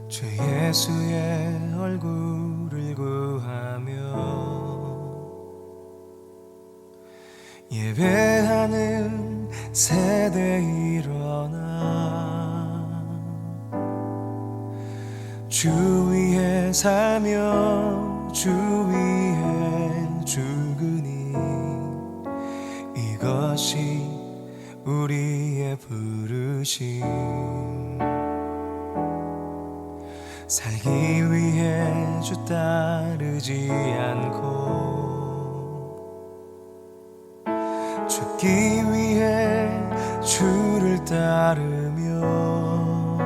주 예수의 얼굴을 구하며 예배하는 세대 일어나 주 위에 살며 주 위에 죽으니 이것이 우리의 부르심. 살기 위해 주 따르지 않고 죽기 위해 주를 따르며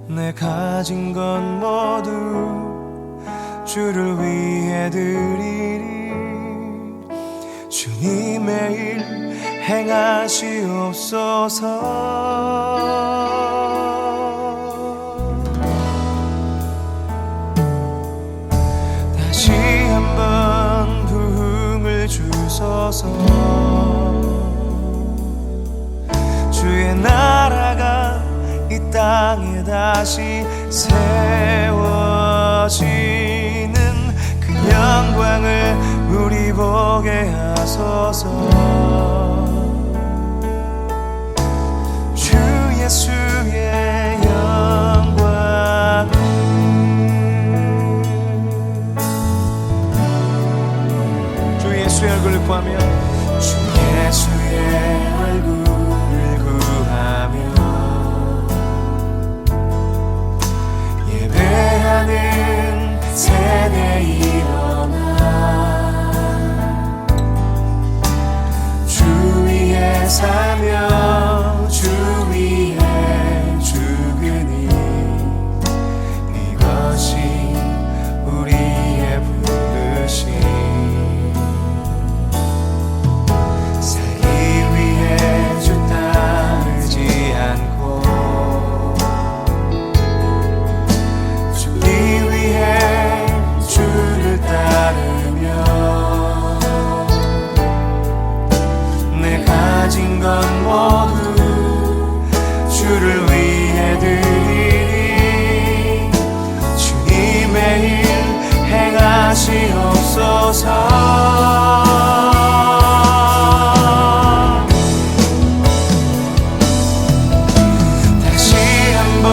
내 가진 건 모두 주를 위해 드리리. 주님의 일 행하시옵소서. 다시 한번 부흥을 주소서. 주의 나라가 이 땅에 다시 세워지는 그 영광을 우리 보게 하소서. 주 예수의 영광 주 예수의 얼굴을 구하며 주 예수의 얼굴을 구하며 예배하는 세대 일어나 주 위에 살며 주 위에 죽으니 이것이 우리의 부르심. 살기 위해 주 따르지 않고 죽기 위해 주를 따르며 내 가진 건 모두 주를 위해 드리리. 주님의 일 행하시옵소서. 다시 한번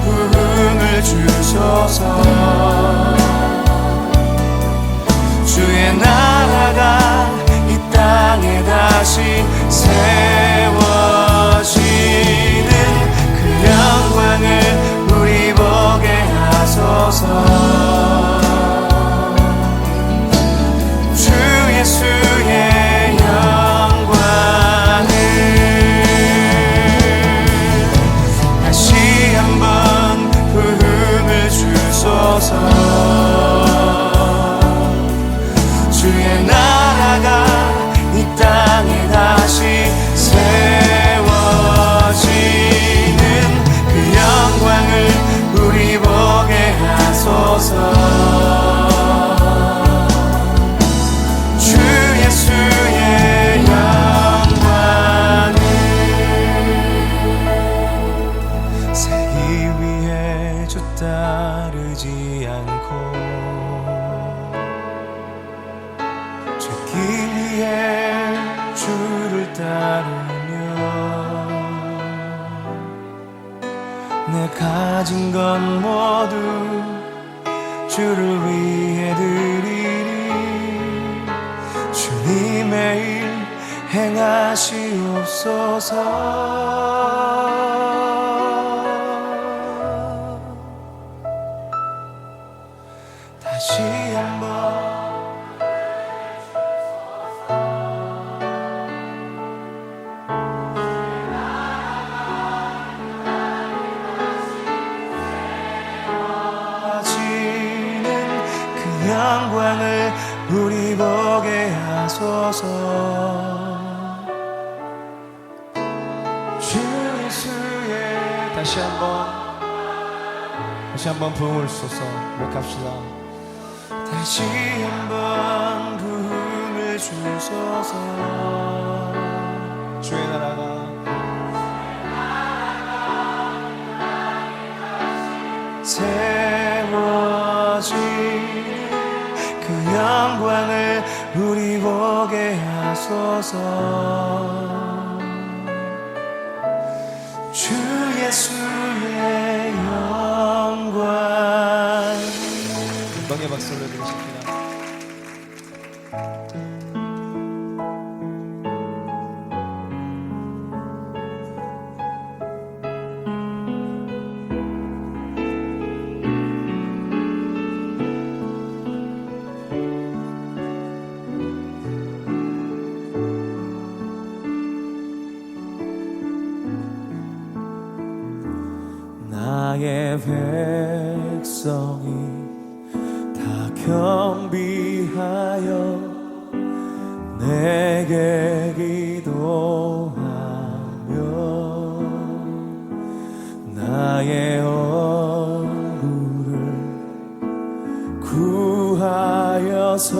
부흥을 주소서. 주의 나라가 이 땅에 다시 세워지는 그 영광을 우리 보게 하소서. 주 예수의 영광을 다시 한번 부흥을 주소서. 주의 나라가 이 땅에 다시 세워지는 그 영광을 우리 보게 하소서. 주 예수의 영광을 살기 위해 주 따르지 않고 죽기 위해 주를 따르며 내 가진 건 모두 주를 위해 드리리. 주님의 일 행하시옵소서. 다시 한번 영광을 우리 보게 하소서. 주 예수의 다시 한번 부흥을 주소서. 고백합시다. 다시 한번 부흥을 주소서. 주의 나라가 세워지는 그 영광을 우리 보게 하소서. 주 예수의 영광. 영광의 박수 올려드리십니다. 나의 백성이 다 겸비하여 내게 기도하며 나의 얼굴을 구하여서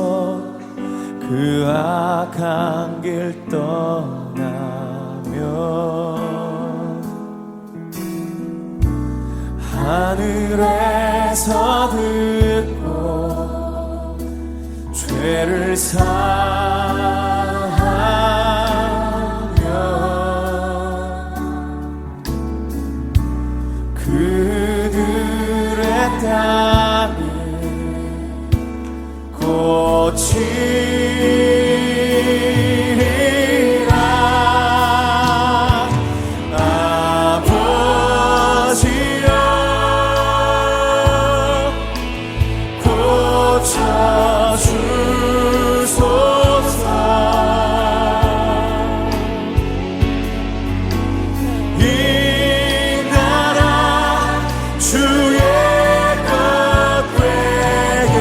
그 악한 길 떠나며 하늘에서 듣고 죄를 사하며 그들의 땅에 고치리라. 아버지여 고쳐주소서. 이 나라 주의 것 되게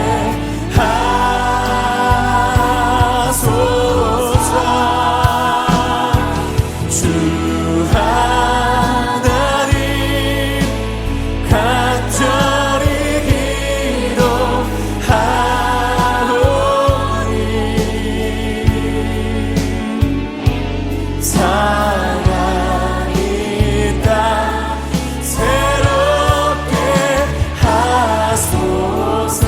하소서. 주 하나님 간절히 기도하오니 사랑이 땅 새롭게 하소서.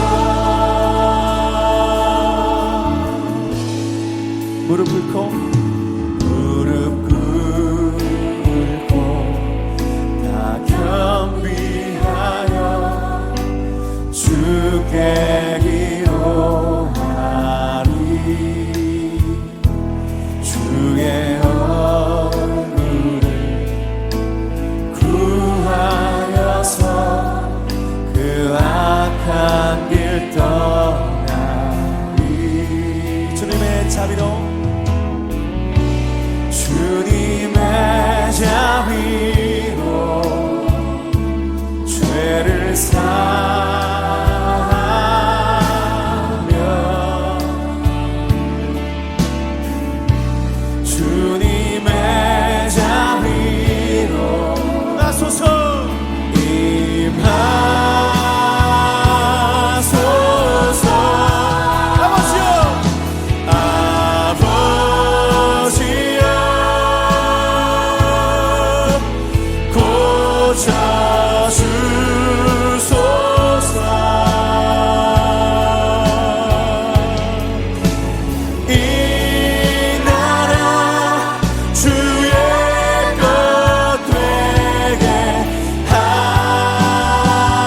무릎 꿇고 다 겸비하여 주께 기도하리. 주의 얼굴을 구하여서 그 악한 길 떠나리. 주님의 자비로 주님의 자비로 죄를 사하며 주님의 자비로 나소서. 임하소서. 아버지여 아버지여 고쳐주소서. 이 나라 주의 것 되게 하소서.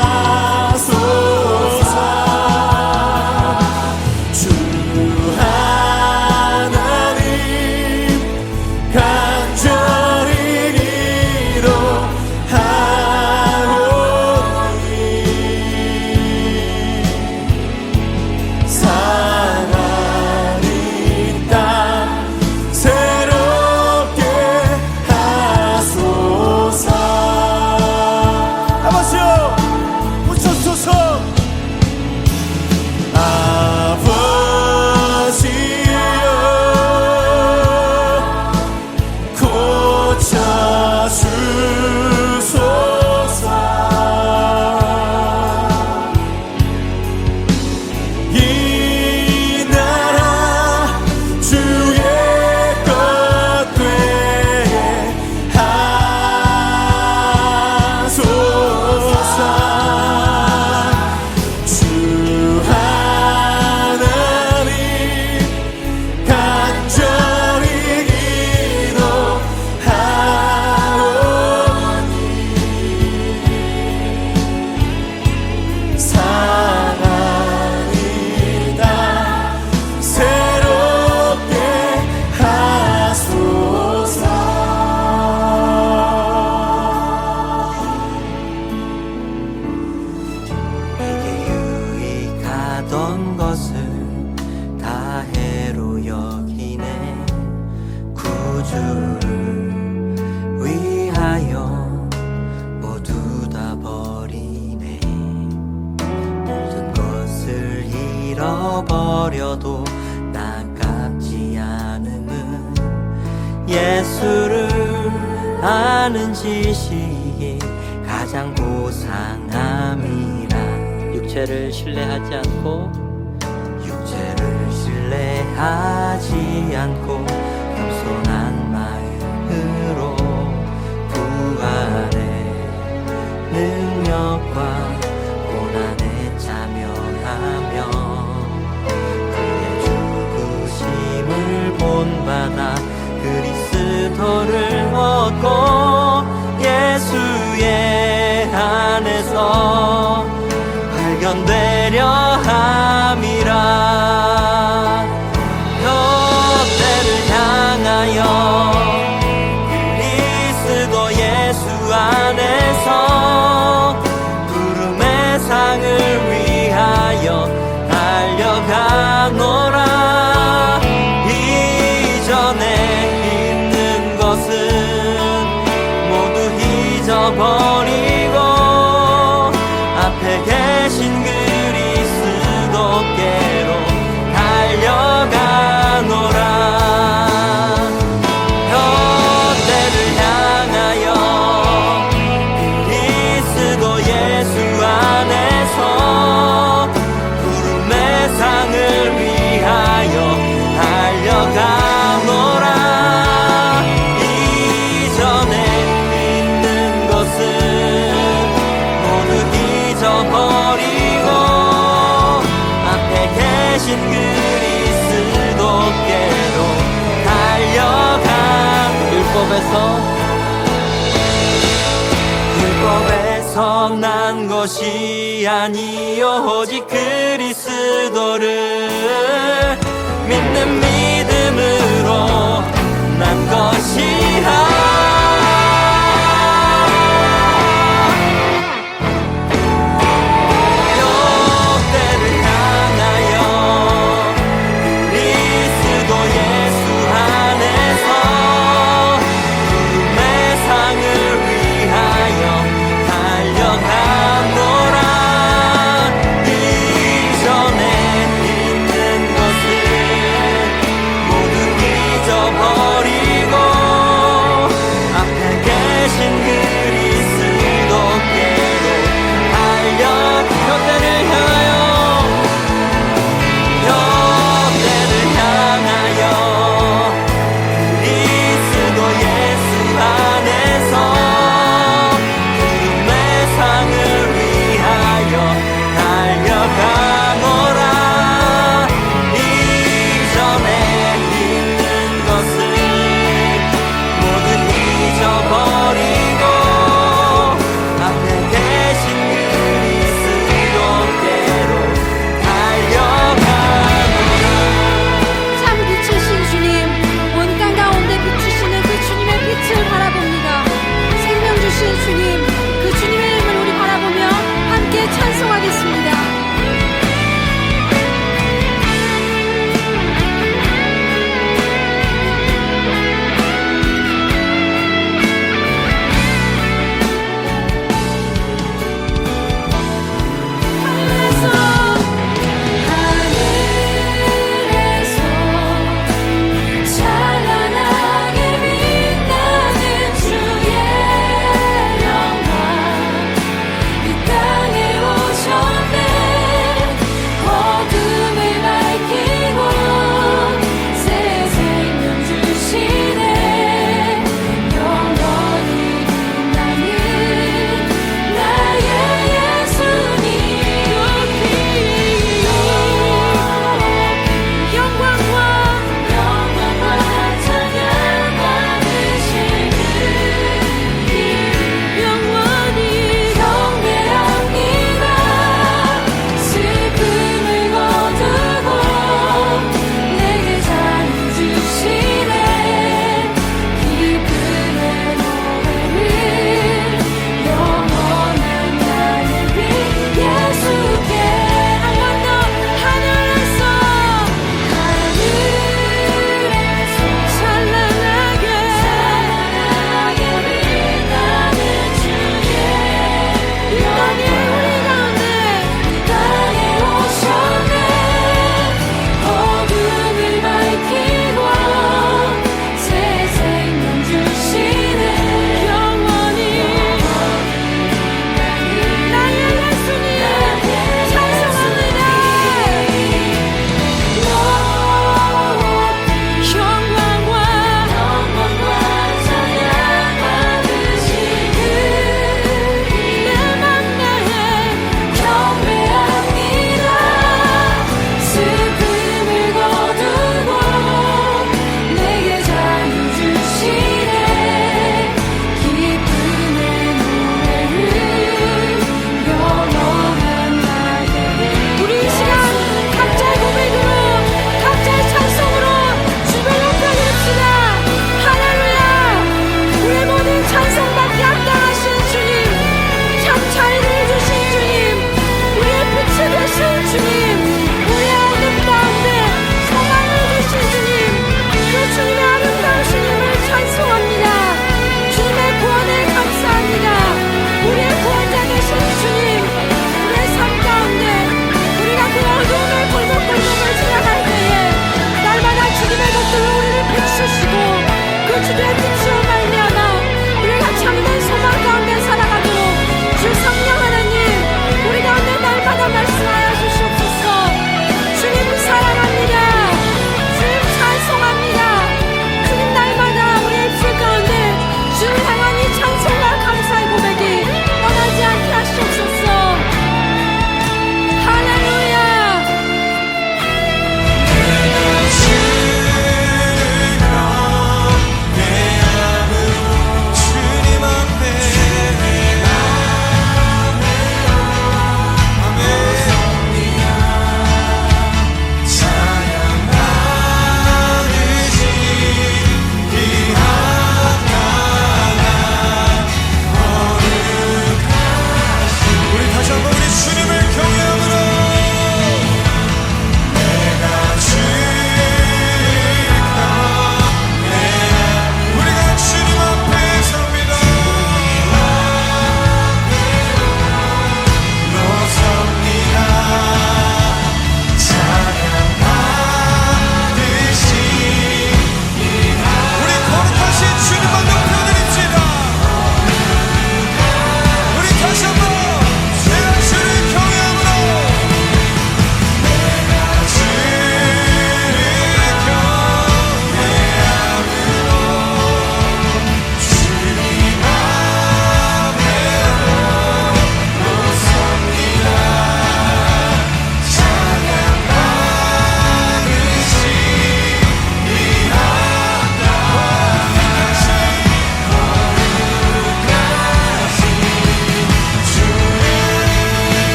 버려도 나깝지 않음은 예수를 아는 지식이 가장 고상함이라. 육체를 신뢰하지 않고 겸손한 마음으로 부활의 능력과 고난에 참여하며 그의 죽으심을 본받아 그리스도를 얻고 예수의 안에서 발견되려 함이라. 뼈대를 향하여 그리스도 예수 안에서 부름의 상을 위하여 달려가노라. 이전에 있는 것은 모두 잊어버리고 앞에 계신 그리스도께로 달려가노라. 뼈대를 향하여 그리스도 예수 안에서 부름의 상을 위하여 달려가노라. 이전에 있는 것은 모두 잊어버리고 앞에 계신 그리스도께로 달려가. 율법에서 난 것이 아니요 오직 그리스도를 믿는 믿음으로 난 것이라.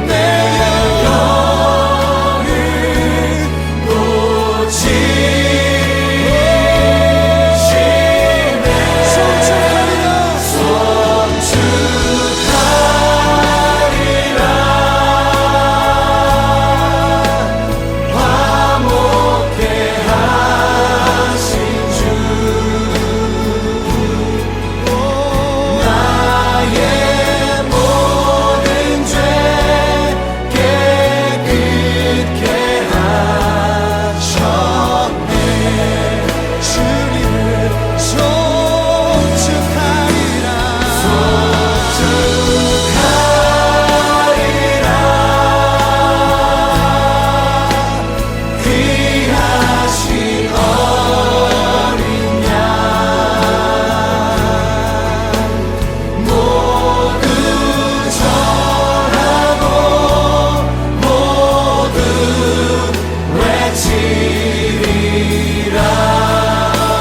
내 영혼을 고치시네 송축하리라 화목해 하신 주 나의 모든 죄 깨끗게 하셨네 주님을 송축하리라 귀하신 어린 양 모두 절하고 모두 외치리라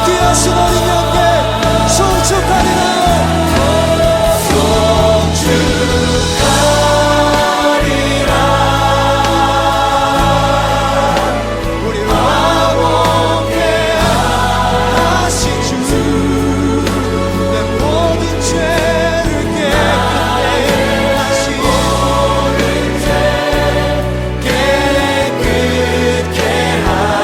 귀하신 어린 양께 송축하리라 우리 화목해 하신 주 내 모든 죄를 깨끗게 하신 깨끗게 하신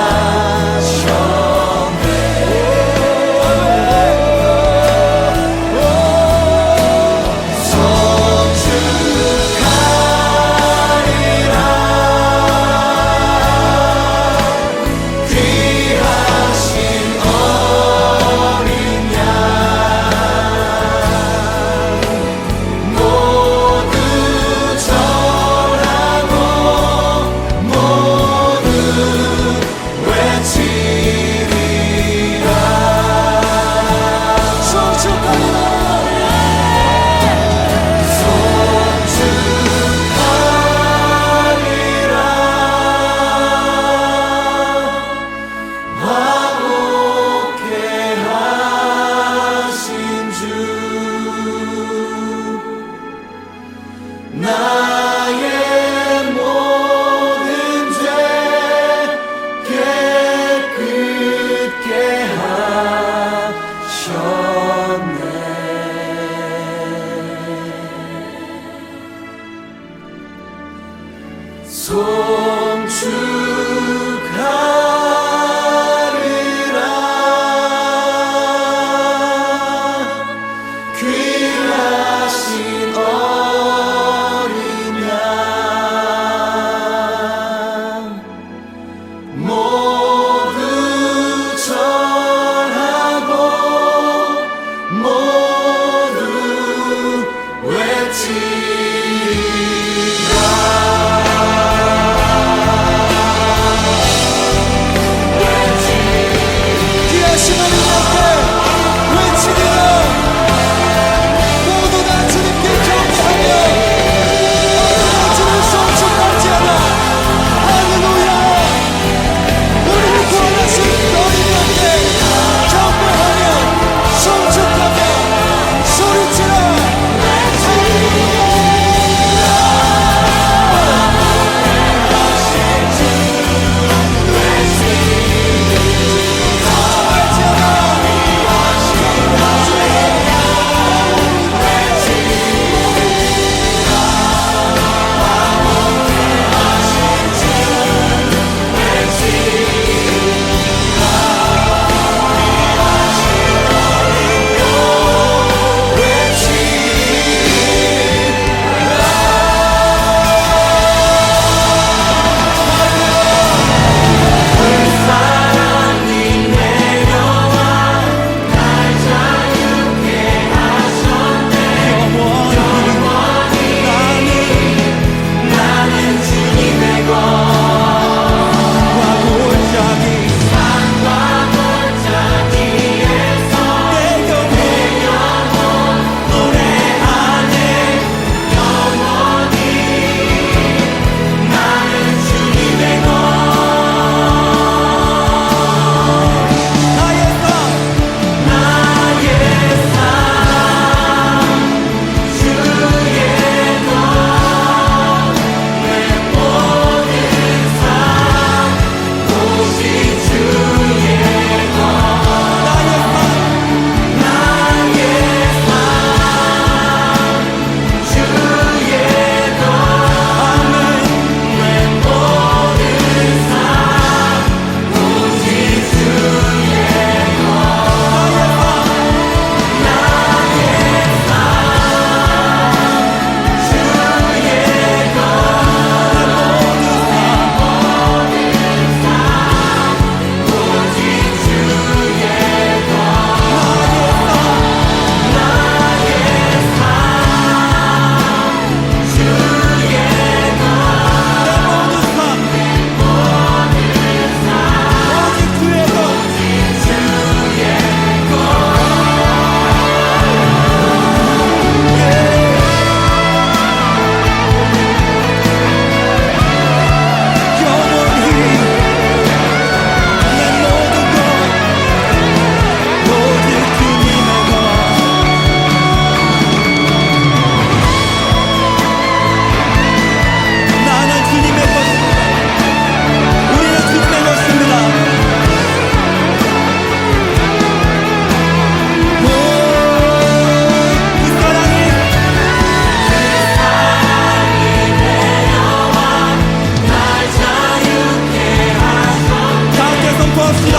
고백합시다.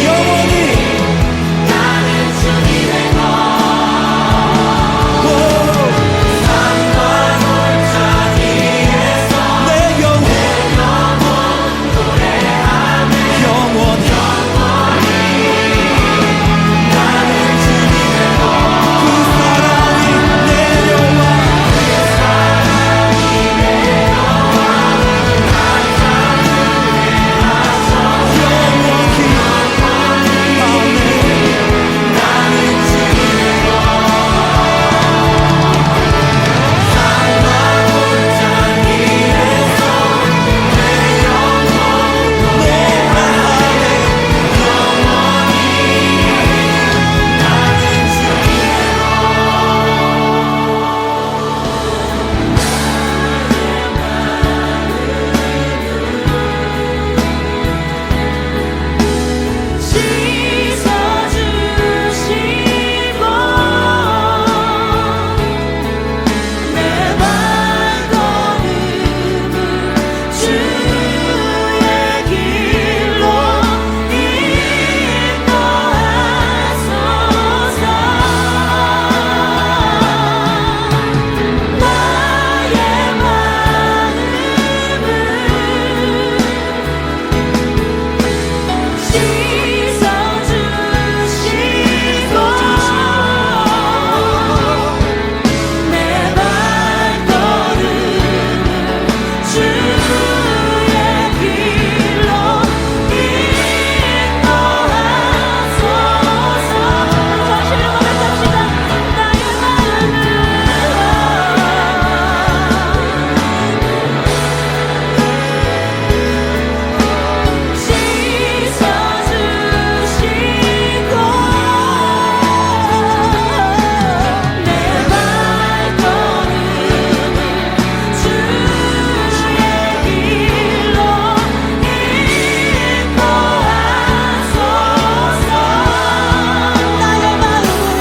영원히 나는 주님의 것 산과 골짜기 위에서 내 영혼 노래하네 영원히 나는 주님의 것 그 사랑이 내려와 씻어주시고 내 발걸음을 주의 길로 인도하소서 나의 마음을 씻어주시고 내 발걸음을 주의 길로 인도하소서 다시 고백합시다. 나의 마음을 씻어주시고 내 발걸음을 주의 길로 인도하소서 나의 마음을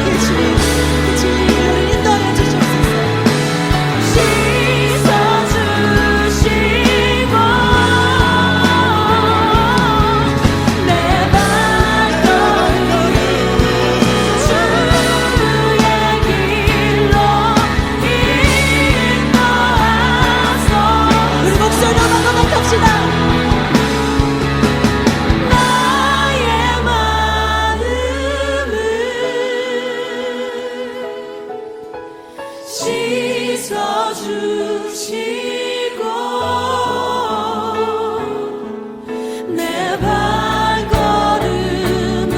예수님 그 진리를 인도해 주시옵소서 씻어주시고 내 발걸음을 주의 길로 인도하소서 우리 목소리로 고백합시다. 나의 마음을 씻어주시고 내 발걸음을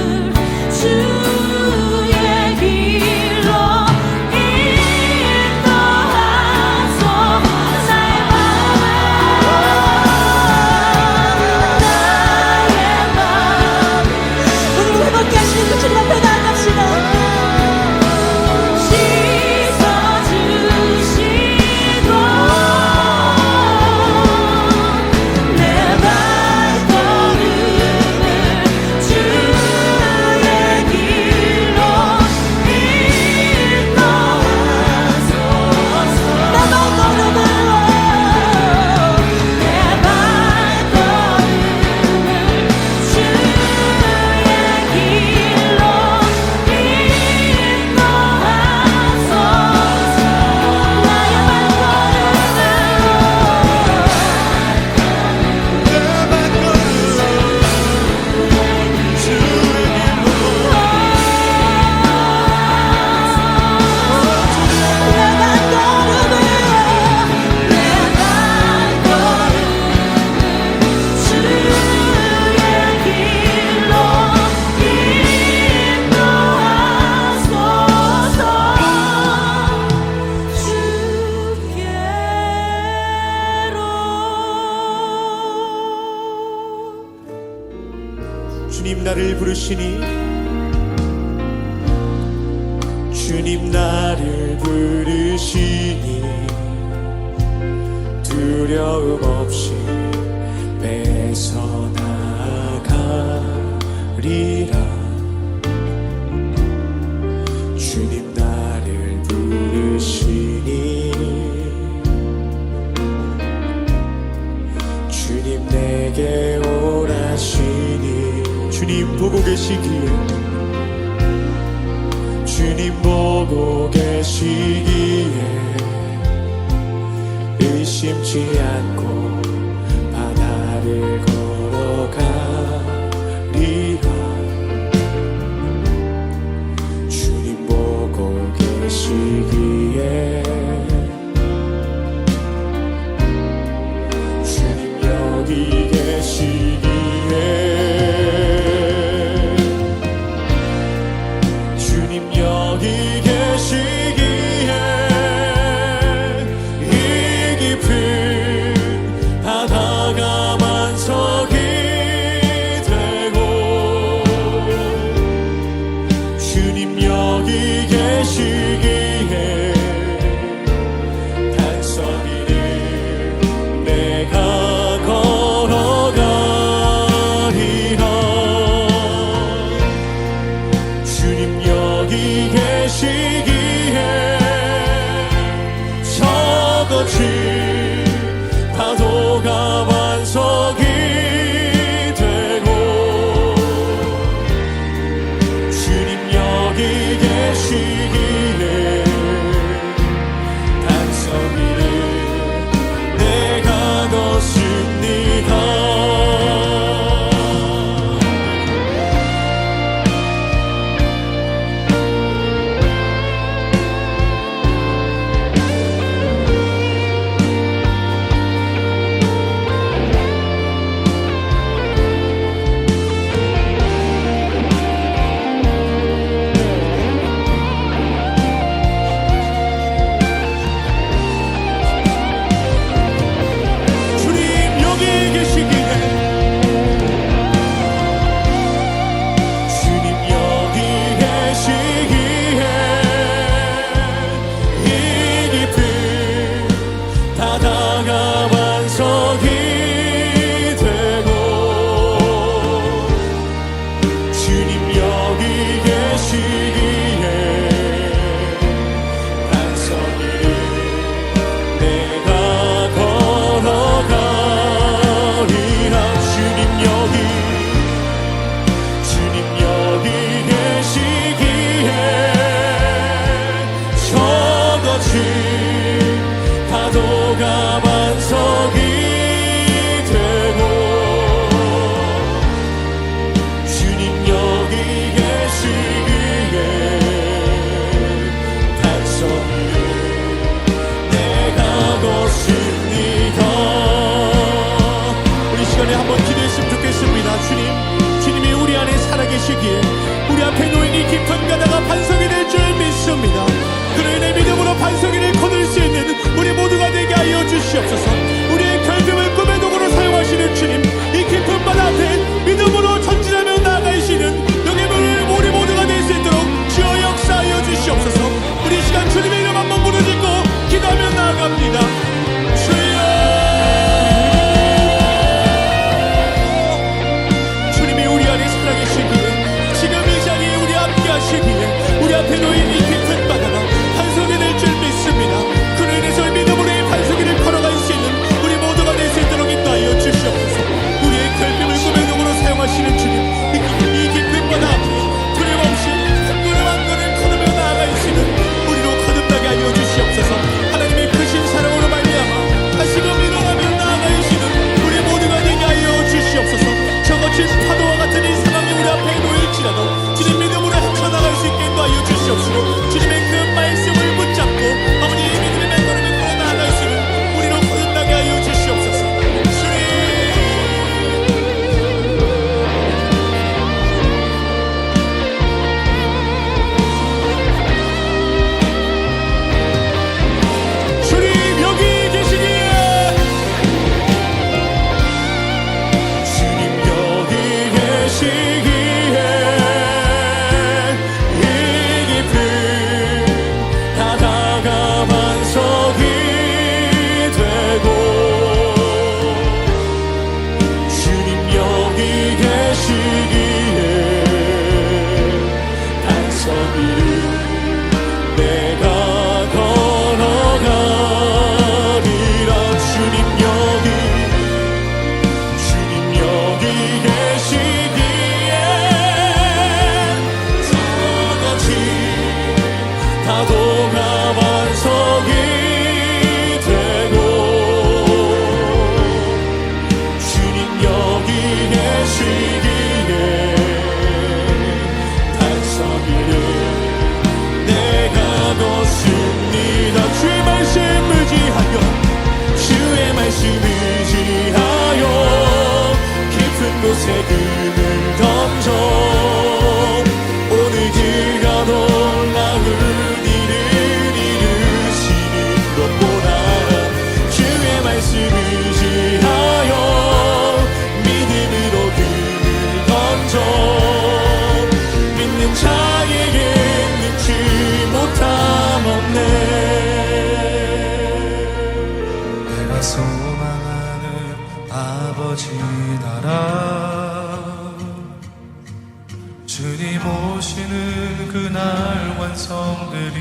주의 길로 인도하소서 나의 마음 오늘 회복케 하시는 그 주님 앞에 나아갑시다. 씻어주시고 내 발걸음을 주의 길로 인도하소서 내 발걸음을 주의 길로 주님 나를 부르시니 주님 나를 부르시니 두려움 없이 뺏어나가리라. 주님 나를 부르시니 내게 오라시니 주님 보고 계시기에 주님 보고 계시기에 의심치 않고 바다를 걸어가리라 주님 보고 계시기에 주님 여기 계시기에 주님 여기 계시기에 이 깊은 바다가 만석이 되고 주님 여기 계시기에 단서리를 내가 걸어가리라 주님 여기 계시기에 저거친 파도가 반석이 되고 주님 여기 계시기에 단서리를 내가 걷습니다 주님 여기 계시기에 주님 여기 계시기에 이 깊은 바다가 반석이 되고 주님 여기 계시기에 반석이를 내가 걸어가리라 주님 여기 계시기에 저거친 파도가 반석이 아버지 나라 주님 오시는 그날 완성되리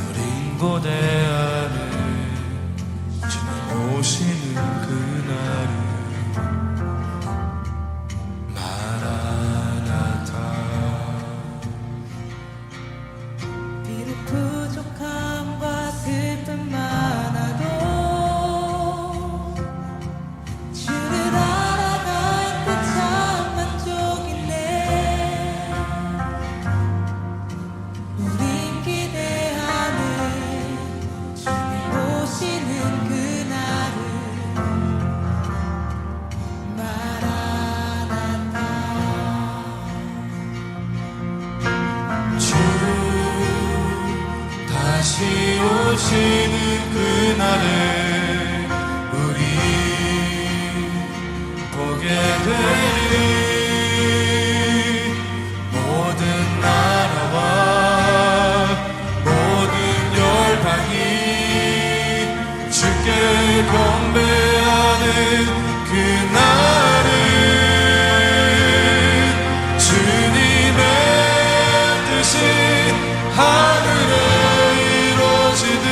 우린 고대하네 주님 오시는 그날을 마라나타 비록 부족함과 슬픔 많아도 주를 알아갈 때 참 만족이네. 우린 기대하는 주님 오시는 그날을 마라나타. 주 다시 오시는 그날에 우리 보게 되리 모든 나라와 모든 열방이 주께 경배하는 그날은 주님의 뜻이 하늘에 이루어지듯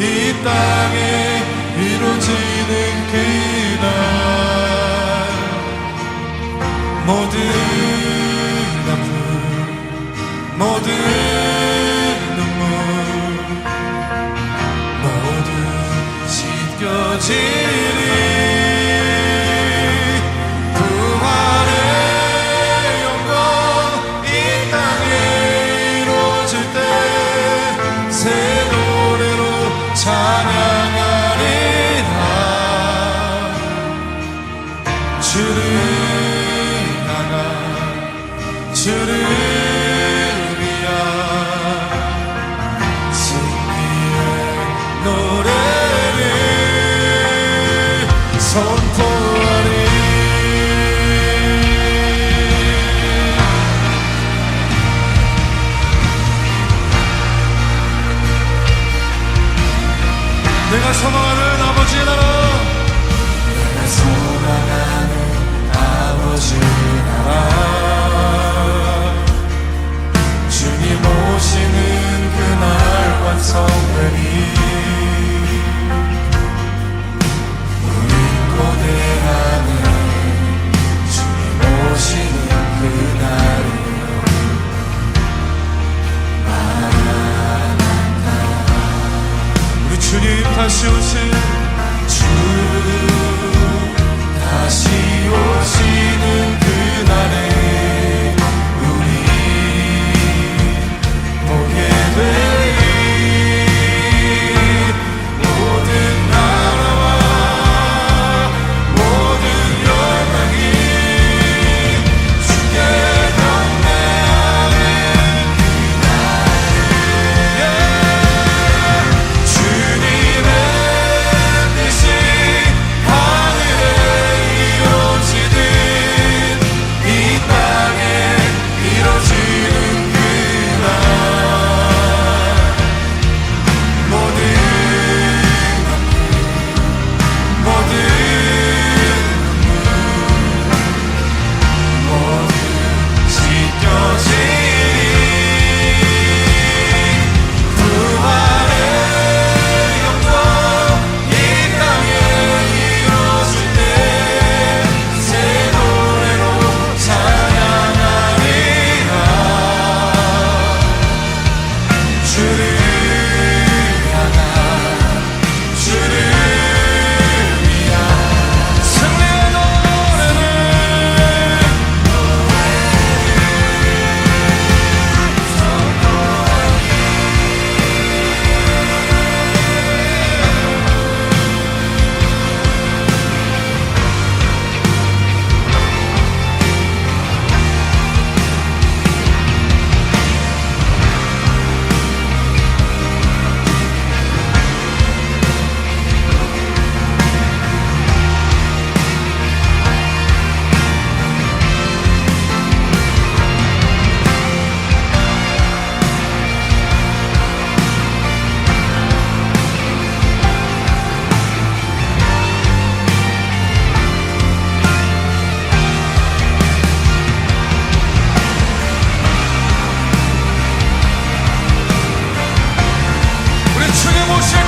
이 땅에 이루어지는 그날 모든 아픔 모든 눈물 모두 씻겨지리 부활의 영광 이 땅에 이루어질 때 새 노래로 찬양하리라 주를 향한 주를 위한 승리의 노래를 선포하리 내가 소망하는 아버지의 나라 내가 소망하는 아버지의 나라 주님 오시는 그날 완성되리 우린 고대하는 주님 오시는 그날을 우리 주님 다시 오신 주 다시 오시는 그날에 우리 보게 되리 모든 나라와 모든 열방이 주께 경배하는 그날에 주님의 뜻이 하늘에 이루어지듯 이 땅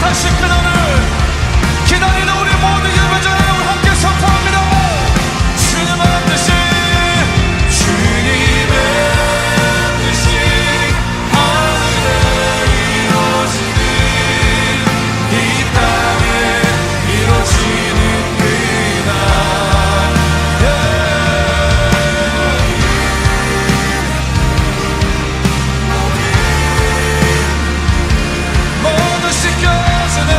다시 그날을 기다리는 우리 모든 예배자 여러분 함께 선포합니다. 주님의 뜻이 주님의 뜻이 하늘에 이루어지는 이 땅에 이루어지는 그날 모두 씻겨지네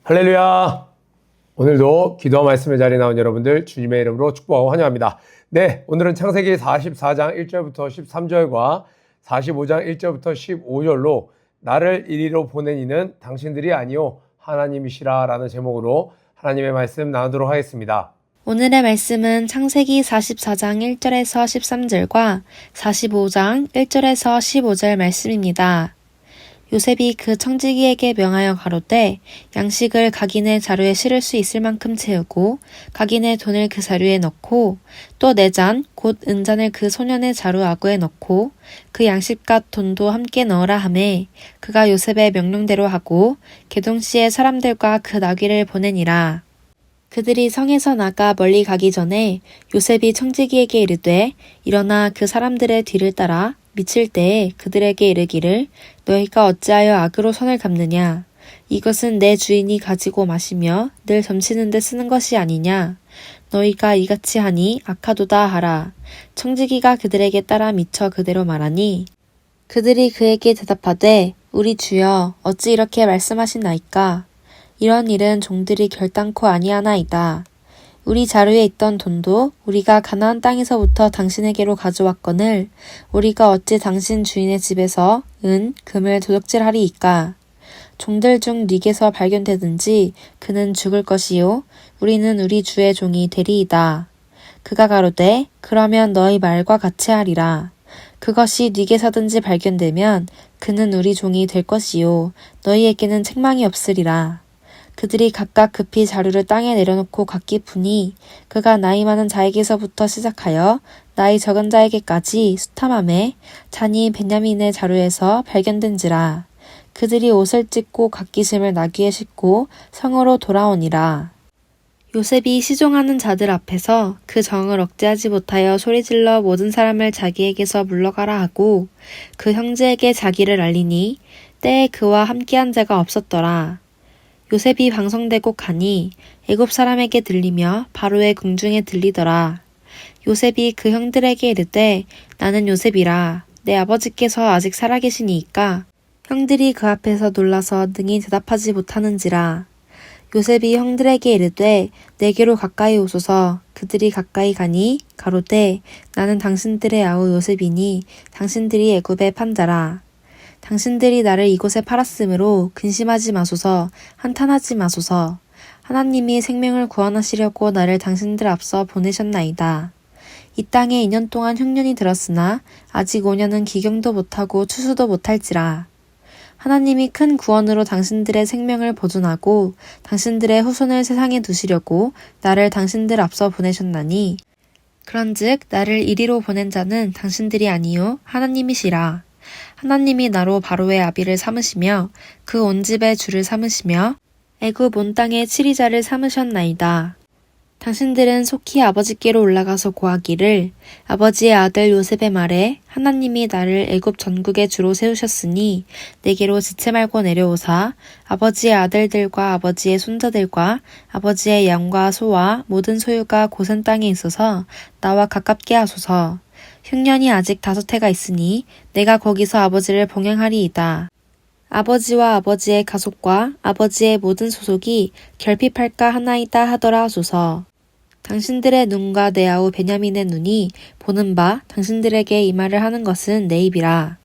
할렐루야! 오늘도 기도와 말씀의 자리에 나온 여러분들 주님의 이름으로 축복하고 환영합니다. 네, 오늘은 창세기 44장 1절부터 13절과 45장 1절부터 15절로 나를 이리로 보낸 이는 당신들이 아니요 하나님이시라 라는 제목으로 하나님의 말씀 나누도록 하겠습니다. 오늘의 말씀은 창세기 44장 1절에서 13절과 45장 1절에서 15절 말씀입니다. 요셉이 그 청지기에게 명하여 가로되 양식을 각인의 자루에 실을 수 있을 만큼 채우고 각인의 돈을 그 자루에 넣고 또 네 잔 곧 은잔을 그 소년의 자루 아구에 넣고 그 양식과 돈도 함께 넣으라 하매 그가 요셉의 명령대로 하고 계동시의 사람들과 그 나귀를 보내니라. 그들이 성에서 나가 멀리 가기 전에 요셉이 청지기에게 이르되 일어나 그 사람들의 뒤를 따라 미칠 때에 그들에게 이르기를 너희가 어찌하여 악으로 손을 갚느냐 이것은 내 주인이 가지고 마시며 늘 점치는 데 쓰는 것이 아니냐 너희가 이같이 하니 악하도다 하라. 청지기가 그들에게 따라 미쳐 그대로 말하니 그들이 그에게 대답하되 우리 주여 어찌 이렇게 말씀하시나이까 이런 일은 종들이 결단코 아니하나이다. 우리 자루에 있던 돈도 우리가 가나안 땅에서부터 당신에게로 가져왔거늘 우리가 어찌 당신 주인의 집에서 은, 금을 도둑질하리이까. 종들 중 네게서 발견되든지 그는 죽을 것이요 우리는 우리 주의 종이 되리이다. 그가 가로되 그러면 너희 말과 같이 하리라. 그것이 네게서든지 발견되면 그는 우리 종이 될 것이요 너희에게는 책망이 없으리라. 그들이 각각 급히 자루를 땅에 내려놓고 각기 푸니 그가 나이 많은 자에게서부터 시작하여 나이 적은 자에게까지 수탐함에 잔이 베냐민의 자루에서 발견된지라. 그들이 옷을 찢고 각기 짐을 나귀에 싣고 성으로 돌아오니라. 요셉이 시종하는 자들 앞에서 그 정을 억제하지 못하여 소리질러 모든 사람을 자기에게서 물러가라 하고 그 형제에게 자기를 알리니 때에 그와 함께한 자가 없었더라. 요셉이 방성되고 가니 애굽 사람에게 들리며 바로의 궁중에 들리더라. 요셉이 그 형들에게 이르되 나는 요셉이라. 내 아버지께서 아직 살아계시니이까. 형들이 그 앞에서 놀라서 능히 대답하지 못하는지라. 요셉이 형들에게 이르되 내게로 가까이 오소서. 그들이 가까이 가니 가로되 나는 당신들의 아우 요셉이니 당신들이 애굽에 판 자라. 당신들이 나를 이곳에 팔았으므로 근심하지 마소서, 한탄하지 마소서. 하나님이 생명을 구원하시려고 나를 당신들 앞서 보내셨나이다. 이 땅에 2년 동안 흉년이 들었으나 아직 5년은 기경도 못하고 추수도 못할지라. 하나님이 큰 구원으로 당신들의 생명을 보존하고 당신들의 후손을 세상에 두시려고 나를 당신들 앞서 보내셨나니 그런즉 나를 이리로 보낸 자는 당신들이 아니요 하나님이시라. 하나님이 나로 바로의 아비를 삼으시며 그 온 집의 주를 삼으시며 애굽 온 땅의 치리자를 삼으셨나이다. 당신들은 속히 아버지께로 올라가서 고하기를 아버지의 아들 요셉의 말에 하나님이 나를 애굽 전국의 주로 세우셨으니 내게로 지체 말고 내려오사 아버지의 아들들과 아버지의 손자들과 아버지의 양과 소와 모든 소유가 고센 땅에 있어서 나와 가깝게 하소서. 흉년이 아직 5해가 있으니 내가 거기서 아버지를 봉양하리이다. 아버지와 아버지의 가속과 아버지의 모든 소속이 결핍할까 하나이다 하더라 하소서. 당신들의 눈과 내 아우 베냐민의 눈이 보는 바 당신들에게 이 말을 하는 것은 내 입이라.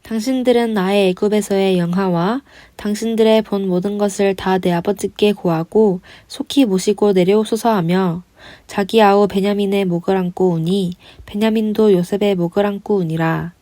당신들은 나의 애굽에서의 영화와 당신들의 본 모든 것을 다 내 아버지께 고하고 속히 모시고 내려오소서 하며 자기 아우 베냐민의 목을 안고 우니 베냐민도 요셉의 목을 안고 우니라.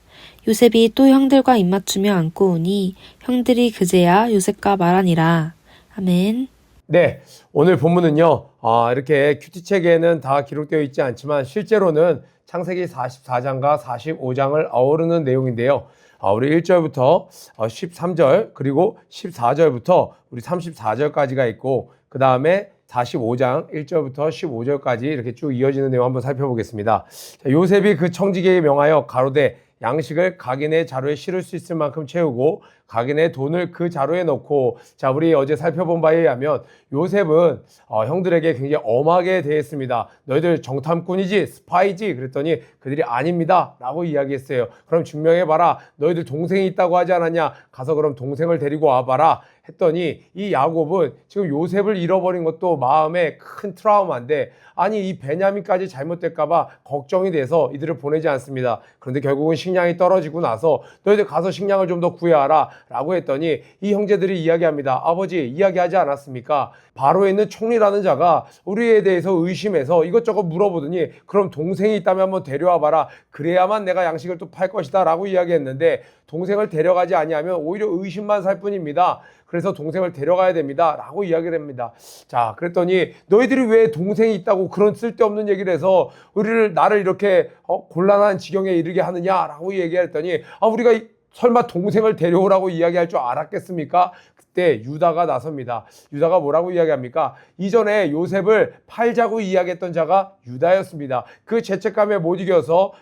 요셉이 또 형들과 입맞추며 안고 우니 형들이 그제야 요셉과 말하니라. 아멘. 네, 오늘 본문은요, 이렇게 큐티책에는 다 기록되어 있지 않지만 실제로는 창세기 44장과 45장을 아우르는 내용인데요. 우리 1절부터 13절 그리고 14절부터 우리 34절까지가 있고 그 다음에 45장 1절부터 15절까지 이렇게 쭉 이어지는 내용 한번 살펴보겠습니다. 자, 요셉이 그 청지기에게 명하여 가로되 양식을 각인의 자루에 실을 수 있을 만큼 채우고 각인의 돈을 그 자루에 넣고, 자, 우리 어제 살펴본 바에 의하면 요셉은 형들에게 굉장히 엄하게 대했습니다. 너희들 정탐꾼이지 스파이지 그랬더니 그들이 아닙니다 라고 이야기했어요. 그럼 증명해봐라. 너희들 동생이 있다고 하지 않았냐? 가서 그럼 동생을 데리고 와봐라 했더니 이 야곱은 지금 요셉을 잃어버린 것도 마음에 큰 트라우마인데 아니 이 베냐민까지 잘못될까봐 걱정이 돼서 이들을 보내지 않습니다. 그런데 결국은 식량이 떨어지고 나서 너희들 가서 식량을 좀 더 구해와라 라고 했더니 이 형제들이 이야기합니다. 아버지 이야기하지 않았습니까? 바로에 있는 총리라는 자가 우리에 대해서 의심해서 이것저것 물어보더니 그럼 동생이 있다면 한번 데려와 봐라. 그래야만 내가 양식을 또 팔 것이다 라고 이야기했는데 동생을 데려가지 아니하면 오히려 의심만 살 뿐입니다. 그래서 동생을 데려가야 됩니다 라고 이야기를 합니다. 자, 그랬더니 너희들이 왜 동생이 있다고 그런 쓸데없는 얘기를 해서 나를 이렇게 곤란한 지경에 이르게 하느냐라고 얘기했더니 우리가 설마 동생을 데려오라고 이야기할 줄 알았겠습니까? 그때 유다가 나섭니다. 유다가 뭐라고 이야기합니까? 이전에 요셉을 팔자고 이야기했던 자가 유다였습니다. 그 죄책감에 못 이겨서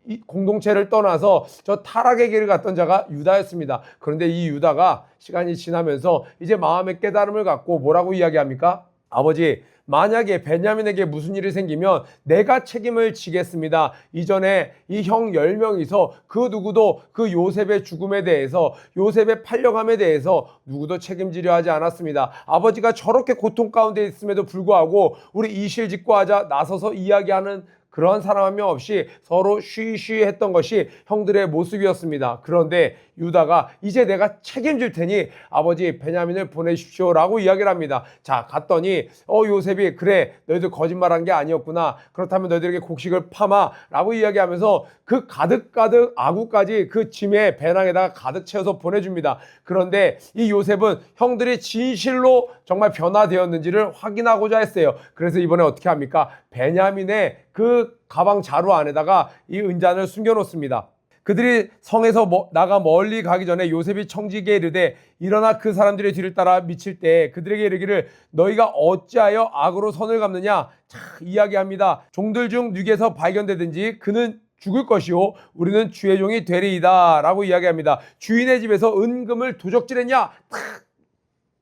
이 공동체를 떠나서 저 타락의 길을 갔던 자가 유다였습니다. 그런데 이 유다가 시간이 지나면서 이제 마음의 깨달음을 갖고 뭐라고 이야기합니까? 아버지, 만약에 베냐민에게 무슨 일이 생기면 내가 책임을 지겠습니다. 이전에 이 형 10명이서 그 누구도 그 요셉의 죽음에 대해서 요셉의 팔려감에 대해서 누구도 책임지려 하지 않았습니다. 아버지가 저렇게 고통 가운데 있음에도 불구하고 우리 이실직고하자 나서서 이야기하는 그러한 사람 한 명 없이 서로 쉬쉬 했던 것이 형들의 모습이었습니다. 그런데 유다가 이제 내가 책임질 테니 아버지 베냐민을 보내십시오 라고 이야기를 합니다. 자, 갔더니 요셉이 그래 너희들 거짓말한 게 아니었구나. 그렇다면 너희들에게 곡식을 파마 라고 이야기하면서 그 가득가득 아구까지 그 짐에 배낭에다가 가득 채워서 보내줍니다. 그런데 이 요셉은 형들이 진실로 정말 변화되었는지를 확인하고자 했어요. 그래서 이번에 어떻게 합니까? 베냐민의 그 가방 자루 안에다가 이 은잔을 숨겨놓습니다. 그들이 성에서 나가 멀리 가기 전에 요셉이 청지기에 이르되 일어나 그 사람들의 뒤를 따라 미칠 때 그들에게 이르기를 너희가 어찌하여 악으로 선을 갚느냐. 자, 이야기합니다. 종들 중 누구에서 발견되든지 그는 죽을 것이요 우리는 주의 종이 되리이다 라고 이야기합니다. 주인의 집에서 은금을 도적질했냐.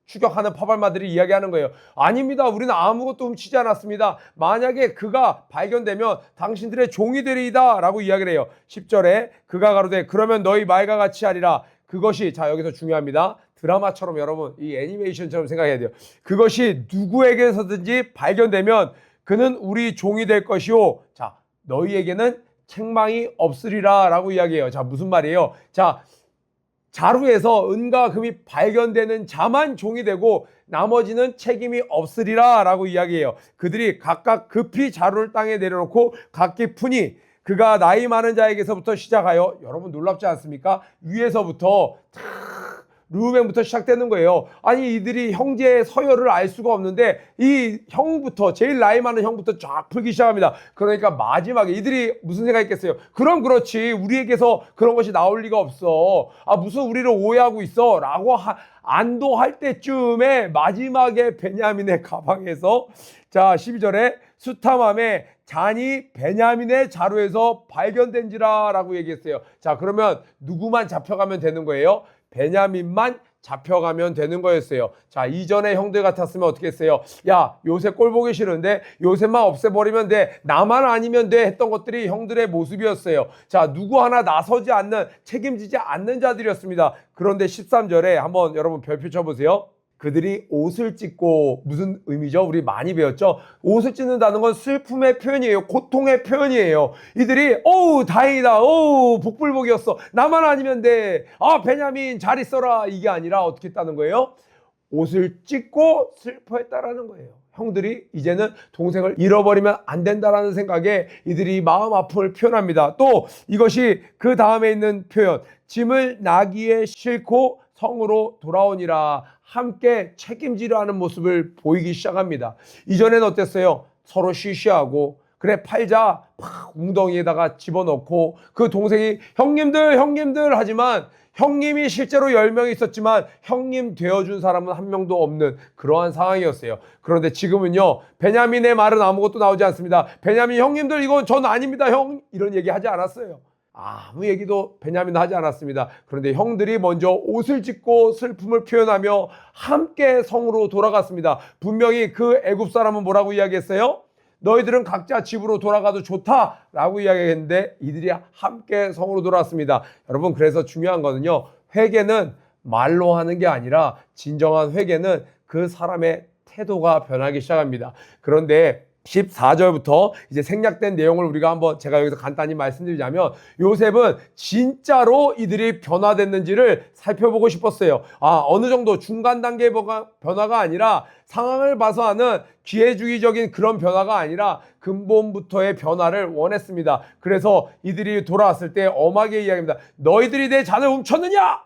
추격하는 파발마들이 이야기하는 거예요. 아닙니다. 우리는 아무것도 훔치지 않았습니다. 만약에 그가 발견되면 당신들의 종이 되리이다 라고 이야기를 해요. 10절에 그가 가로되 그러면 너희 말과 같이 하리라. 그것이 자 여기서 중요합니다. 드라마처럼 여러분 이 애니메이션처럼 생각해야 돼요. 그것이 누구에게서든지 발견되면 그는 우리 종이 될 것이요. 자 너희에게는 책망이 없으리라 라고 이야기해요. 자 무슨 말이에요? 자 자루에서 은과 금이 발견되는 자만 종이 되고 나머지는 책임이 없으리라 라고 이야기해요. 그들이 각각 급히 자루를 땅에 내려놓고 각기 푸니 그가 나이 많은 자에게서부터 시작하여 여러분 놀랍지 않습니까? 위에서부터 르우벤부터 시작되는 거예요. 아니 이들이 형제의 서열을 알 수가 없는데 이 형부터 제일 나이 많은 형부터 쫙 풀기 시작합니다. 그러니까 마지막에 이들이 무슨 생각했겠어요? 그럼 그렇지 우리에게서 그런 것이 나올 리가 없어. 무슨 우리를 오해하고 있어 라고 안도할 때쯤에 마지막에 베냐민의 가방에서 자 12절에 수탐함에 잔이 베냐민의 자루에서 발견된지라 라고 얘기했어요. 자 그러면 누구만 잡혀가면 되는 거예요? 베냐민만 잡혀가면 되는 거였어요. 자 이전에 형들 같았으면 어떻게 했어요? 야 요셉 꼴 보기 싫은데 요셉만 없애버리면 돼. 나만 아니면 돼 했던 것들이 형들의 모습이었어요. 자 누구 하나 나서지 않는 책임지지 않는 자들이었습니다. 그런데 13절에 한번 여러분 별표 쳐보세요. 그들이 옷을 찢고 무슨 의미죠? 우리 많이 배웠죠? 옷을 찢는다는 건 슬픔의 표현이에요. 고통의 표현이에요. 이들이 다행이다. 복불복이었어. 나만 아니면 돼. 베냐민 잘 있어라. 이게 아니라 어떻게 했다는 거예요? 옷을 찢고 슬퍼했다라는 거예요. 형들이 이제는 동생을 잃어버리면 안 된다라는 생각에 이들이 마음 아픔을 표현합니다. 또 이것이 그 다음에 있는 표현. 짐을 나귀에 싣고 성으로 돌아오니라. 함께 책임지려 하는 모습을 보이기 시작합니다. 이전에는 어땠어요? 서로 쉬쉬하고 그래 팔자 웅덩이에다가 집어넣고 그 동생이 형님들 하지만 형님이 실제로 10명이 있었지만 형님 되어준 사람은 한 명도 없는 그러한 상황이었어요. 그런데 지금은요 베냐민의 말은 아무것도 나오지 않습니다. 베냐민 형님들 이건 전 아닙니다 형 이런 얘기 하지 않았어요. 아무 얘기도 베냐민 하지 않았습니다. 그런데 형들이 먼저 옷을 찢고 슬픔을 표현하며 함께 성으로 돌아갔습니다. 분명히 그 애굽 사람은 뭐라고 이야기했어요? 너희들은 각자 집으로 돌아가도 좋다라고 이야기했는데 이들이 함께 성으로 돌아왔습니다. 여러분 그래서 중요한 거는요. 회개는 말로 하는 게 아니라 진정한 회개는 그 사람의 태도가 변하기 시작합니다. 그런데 14절부터 이제 생략된 내용을 우리가 한번 제가 여기서 간단히 말씀드리자면 요셉은 진짜로 이들이 변화됐는지를 살펴보고 싶었어요. 어느 정도 중간 단계의 변화가 아니라 상황을 봐서 하는 기회주의적인 그런 변화가 아니라 근본부터의 변화를 원했습니다. 그래서 이들이 돌아왔을 때 엄하게 이야기합니다. 너희들이 내 잔을 훔쳤느냐?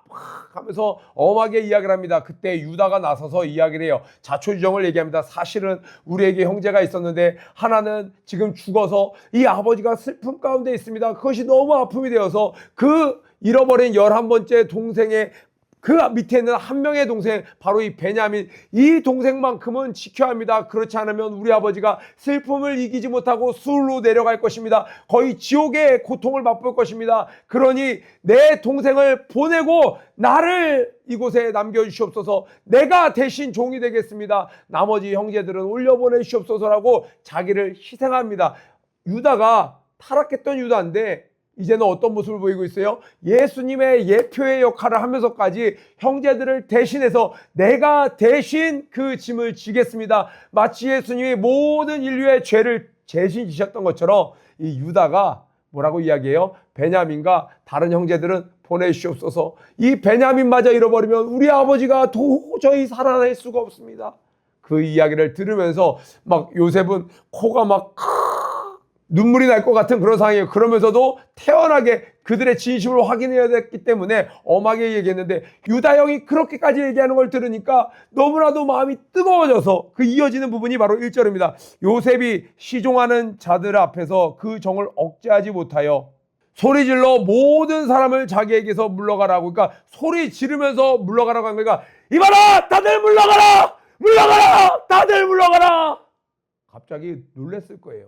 하면서 엄하게 이야기를 합니다. 그때 유다가 나서서 이야기를 해요. 자초지종을 얘기합니다. 사실은 우리에게 형제가 있었는데 하나는 지금 죽어서 이 아버지가 슬픔 가운데 있습니다. 그것이 너무 아픔이 되어서 그 잃어버린 11번째 동생의 그 밑에 있는 한 명의 동생, 바로 이 베냐민, 이 동생만큼은 지켜야 합니다. 그렇지 않으면 우리 아버지가 슬픔을 이기지 못하고 수울로 내려갈 것입니다. 거의 지옥의 고통을 맛볼 것입니다. 그러니 내 동생을 보내고 나를 이곳에 남겨주시옵소서. 내가 대신 종이 되겠습니다. 나머지 형제들은 올려보내주시옵소서라고 자기를 희생합니다. 유다가 타락했던 유다인데 이제는 어떤 모습을 보이고 있어요? 예수님의 예표의 역할을 하면서까지 형제들을 대신해서 내가 대신 그 짐을 지겠습니다. 마치 예수님이 모든 인류의 죄를 대신 지셨던 것처럼 이 유다가 뭐라고 이야기해요? 베냐민과 다른 형제들은 보내주시옵소서. 이 베냐민마저 잃어버리면 우리 아버지가 도저히 살아날 수가 없습니다. 그 이야기를 들으면서 막 요셉은 코가 막 눈물이 날 것 같은 그런 상황이에요. 그러면서도 태연하게 그들의 진심을 확인해야 됐기 때문에 엄하게 얘기했는데 유다 형이 그렇게까지 얘기하는 걸 들으니까 너무나도 마음이 뜨거워져서 그 이어지는 부분이 바로 1절입니다. 요셉이 시종하는 자들 앞에서 그 정을 억제하지 못하여 소리질러 모든 사람을 자기에게서 물러가라고, 그러니까 소리 지르면서 물러가라고 하는 거니까 이봐라! 다들 물러가라! 물러가라! 다들 물러가라! 갑자기 놀랬을 거예요.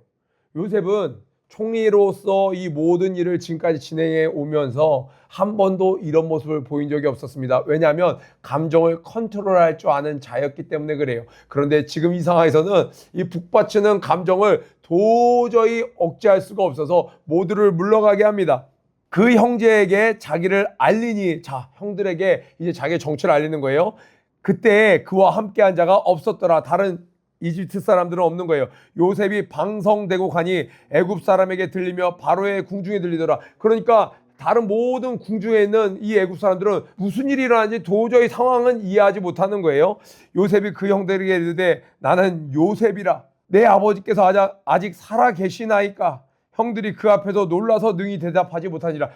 요셉은 총리로서 이 모든 일을 지금까지 진행해 오면서 한 번도 이런 모습을 보인 적이 없었습니다. 왜냐하면 감정을 컨트롤할 줄 아는 자였기 때문에 그래요. 그런데 지금 이 상황에서는 이 북받치는 감정을 도저히 억제할 수가 없어서 모두를 물러가게 합니다. 그 형제에게 자기를 알리니, 자, 형들에게 이제 자기의 정체를 알리는 거예요. 그때 그와 함께한 자가 없었더라. 다른 이집트 사람들은 없는 거예요. 요셉이 방성되고 가니 애굽 사람에게 들리며 바로의 궁중에 들리더라. 그러니까 다른 모든 궁중에 있는 이 애굽 사람들은 무슨 일이 일어나는지 도저히 상황은 이해하지 못하는 거예요. 요셉이 그 형들에게 이르되 나는 요셉이라. 내 아버지께서 아직 살아 계시나이까. 형들이 그 앞에서 놀라서 능히 대답하지 못하니라.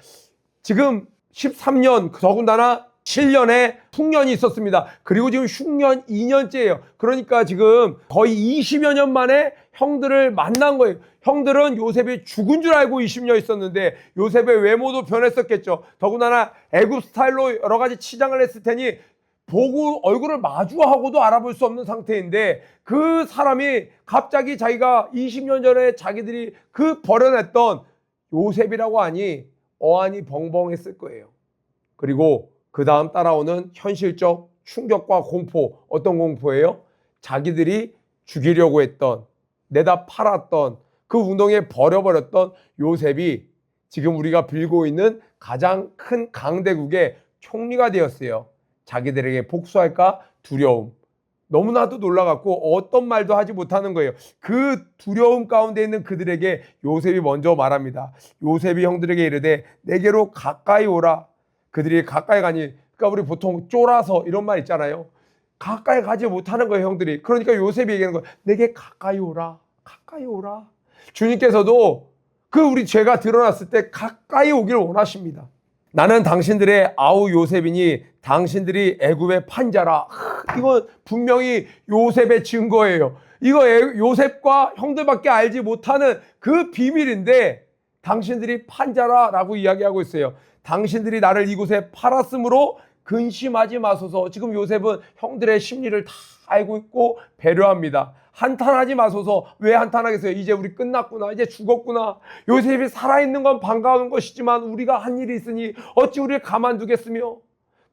지금 13년, 더군다나 7년의 흉년이 있었습니다. 그리고 지금 흉년 2년째예요. 그러니까 지금 거의 20여 년 만에 형들을 만난 거예요. 형들은 요셉이 죽은 줄 알고 20년 있었는데 요셉의 외모도 변했었겠죠. 더군다나 애굽 스타일로 여러 가지 치장을 했을 테니 보고 얼굴을 마주하고도 알아볼 수 없는 상태인데 그 사람이 갑자기 자기가 20년 전에 자기들이 그 버려냈던 요셉이라고 하니 어안이 벙벙했을 거예요. 그리고 그 다음 따라오는 현실적 충격과 공포. 어떤 공포예요? 자기들이 죽이려고 했던, 내다 팔았던, 그 운동에 버려버렸던 요셉이 지금 우리가 빌고 있는 가장 큰 강대국의 총리가 되었어요. 자기들에게 복수할까 두려움. 너무나도 놀라갖고 어떤 말도 하지 못하는 거예요. 그 두려움 가운데 있는 그들에게 요셉이 먼저 말합니다. 요셉이 형들에게 이르되 내게로 가까이 오라. 그들이 가까이 가니, 그러니까 우리 보통 쫄아서 이런 말 있잖아요. 가까이 가지 못하는 거예요, 형들이. 그러니까 요셉이 얘기하는 거예요. 내게 가까이 오라. 가까이 오라. 주님께서도 그 우리 죄가 드러났을 때 가까이 오길 원하십니다. 나는 당신들의 아우 요셉이니 당신들이 애굽의 판자라. 이건 분명히 요셉의 증거예요. 이거 요셉과 형들밖에 알지 못하는 그 비밀인데 당신들이 판자라라고 이야기하고 있어요. 당신들이 나를 이곳에 팔았으므로 근심하지 마소서. 지금 요셉은 형들의 심리를 다 알고 있고 배려합니다. 한탄하지 마소서. 왜 한탄하겠어요? 이제 우리 끝났구나. 이제 죽었구나. 요셉이 살아있는 건 반가운 것이지만 우리가 한 일이 있으니 어찌 우리를 가만두겠으며,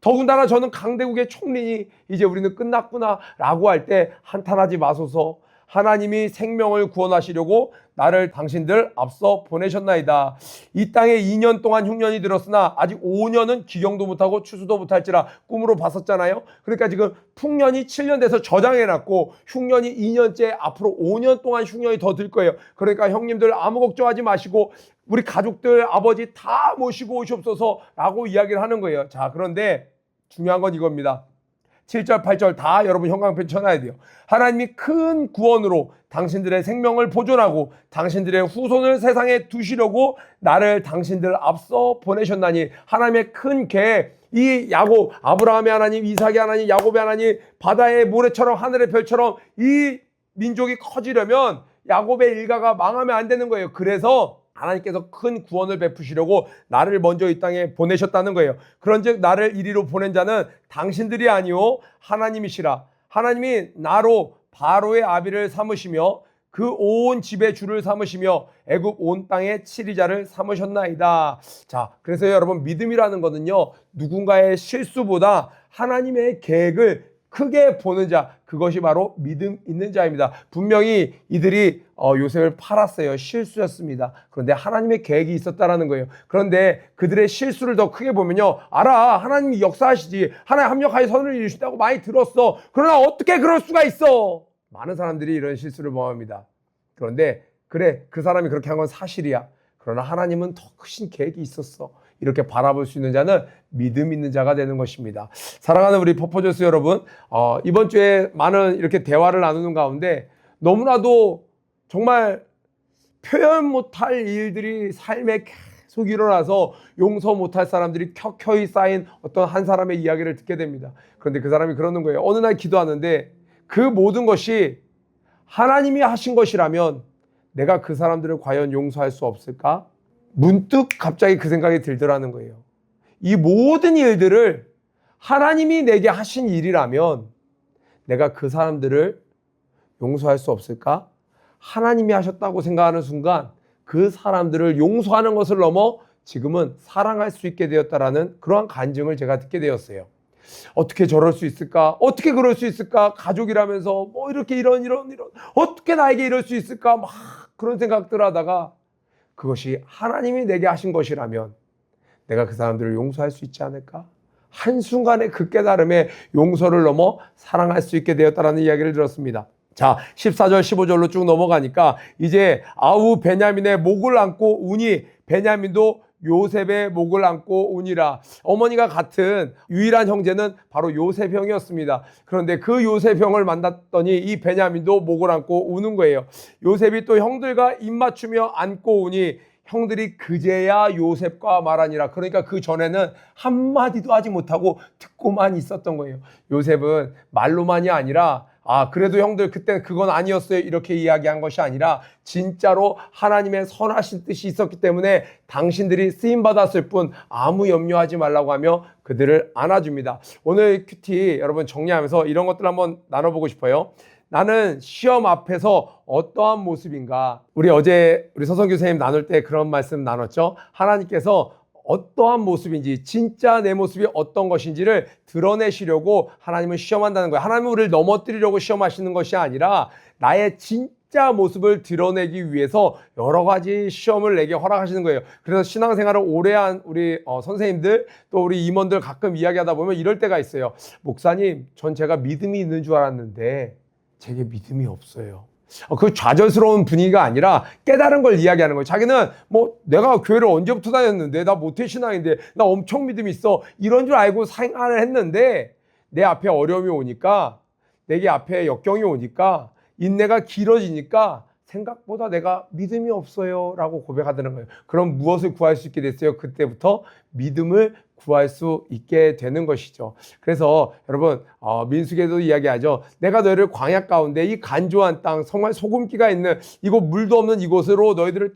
더군다나 저는 강대국의 총리니 이제 우리는 끝났구나 라고 할 때 한탄하지 마소서. 하나님이 생명을 구원하시려고 나를 당신들 앞서 보내셨나이다. 이 땅에 2년 동안 흉년이 들었으나 아직 5년은 기경도 못하고 추수도 못할지라 꿈으로 봤었잖아요. 그러니까 지금 풍년이 7년 돼서 저장해놨고 흉년이 2년째, 앞으로 5년 동안 흉년이 더 들 거예요. 그러니까 형님들 아무 걱정하지 마시고 우리 가족들, 아버지 다 모시고 오시옵소서 라고 이야기를 하는 거예요. 자, 그런데 중요한 건 이겁니다. 7절, 8절 다 여러분 형광펜 쳐놔야 돼요. 하나님이 큰 구원으로 당신들의 생명을 보존하고 당신들의 후손을 세상에 두시려고 나를 당신들 앞서 보내셨나니, 하나님의 큰 계획, 이 야곱, 아브라함의 하나님, 이삭의 하나님, 야곱의 하나님, 바다의 모래처럼 하늘의 별처럼 이 민족이 커지려면 야곱의 일가가 망하면 안 되는 거예요. 그래서 하나님께서 큰 구원을 베푸시려고 나를 먼저 이 땅에 보내셨다는 거예요. 그런즉 나를 이리로 보낸 자는 당신들이 아니오 하나님이시라. 하나님이 나로 바로의 아비를 삼으시며 그 온 집의 주를 삼으시며 애굽 온 땅의 치리자를 삼으셨나이다. 자, 그래서 여러분, 믿음이라는 거는요, 누군가의 실수보다 하나님의 계획을 크게 보는 자, 그것이 바로 믿음 있는 자입니다. 분명히 이들이 요셉을 팔았어요. 실수였습니다. 그런데 하나님의 계획이 있었다라는 거예요. 그런데 그들의 실수를 더 크게 보면요, 알아, 하나님이 역사하시지, 하나님 합력하여 선을 이루신다고 많이 들었어. 그러나 어떻게 그럴 수가 있어? 많은 사람들이 이런 실수를 범합니다. 그런데 그래, 그 사람이 그렇게 한 건 사실이야. 그러나 하나님은 더 크신 계획이 있었어. 이렇게 바라볼 수 있는 자는 믿음 있는 자가 되는 것입니다. 사랑하는 우리 퍼포저스 여러분, 이번 주에 많은 이렇게 대화를 나누는 가운데 너무나도 정말 표현 못할 일들이 삶에 계속 일어나서 용서 못할 사람들이 켜켜이 쌓인 어떤 한 사람의 이야기를 듣게 됩니다. 그런데 그 사람이 그러는 거예요. 어느 날 기도하는데 그 모든 것이 하나님이 하신 것이라면 내가 그 사람들을 과연 용서할 수 없을까? 문득 갑자기 그 생각이 들더라는 거예요. 이 모든 일들을 하나님이 내게 하신 일이라면 내가 그 사람들을 용서할 수 없을까? 하나님이 하셨다고 생각하는 순간 그 사람들을 용서하는 것을 넘어 지금은 사랑할 수 있게 되었다라는 그러한 간증을 제가 듣게 되었어요. 어떻게 저럴 수 있을까? 어떻게 그럴 수 있을까? 가족이라면서 뭐 이렇게 이런 어떻게 나에게 이럴 수 있을까? 막 그런 생각들 하다가 그것이 하나님이 내게 하신 것이라면 내가 그 사람들을 용서할 수 있지 않을까? 한순간에 그 깨달음에 용서를 넘어 사랑할 수 있게 되었다라는 이야기를 들었습니다. 자, 14절 15절로 쭉 넘어가니까 이제 아우 베냐민의 목을 안고 우니 베냐민도 요셉의 목을 안고 우니라. 어머니가 같은 유일한 형제는 바로 요셉 형이었습니다. 그런데 그 요셉 형을 만났더니 이 베냐민도 목을 안고 우는 거예요. 요셉이 또 형들과 입맞추며 안고 우니 형들이 그제야 요셉과 말하니라. 그러니까 그 전에는 한마디도 하지 못하고 듣고만 있었던 거예요. 요셉은 말로만이 아니라 그래도 형들 그때 그건 아니었어요 이렇게 이야기한 것이 아니라 진짜로 하나님의 선하신 뜻이 있었기 때문에 당신들이 쓰임받았을 뿐 아무 염려하지 말라고 하며 그들을 안아줍니다. 오늘 큐티 여러분 정리하면서 이런 것들 한번 나눠보고 싶어요. 나는 시험 앞에서 어떠한 모습인가? 우리 어제 우리 서성규 선생님 나눌 때 그런 말씀 나눴죠. 하나님께서 어떠한 모습인지, 진짜 내 모습이 어떤 것인지를 드러내시려고 하나님은 시험한다는 거예요. 하나님은 우리를 넘어뜨리려고 시험하시는 것이 아니라 나의 진짜 모습을 드러내기 위해서 여러 가지 시험을 내게 허락하시는 거예요. 그래서 신앙생활을 오래 한 우리 선생님들 또 우리 임원들 가끔 이야기하다 보면 이럴 때가 있어요. 목사님, 전 제가 믿음이 있는 줄 알았는데 제게 믿음이 없어요. 그 좌절스러운 분위기가 아니라 깨달은 걸 이야기하는 거예요. 자기는 뭐 내가 교회를 언제부터 다녔는데 나 모태신앙인데 나 엄청 믿음이 있어 이런 줄 알고 생활을 했는데 내 앞에 어려움이 오니까 내게 앞에 역경이 오니까 인내가 길어지니까 생각보다 내가 믿음이 없어요 라고 고백하더는 거예요. 그럼 무엇을 구할 수 있게 됐어요? 그때부터 믿음을 구할 수 있게 되는 것이죠. 그래서 여러분 민수기에도 이야기하죠. 내가 너희를 광야 가운데 이 간조한 땅 정말 소금기가 있는 이곳 물도 없는 이곳으로 너희들을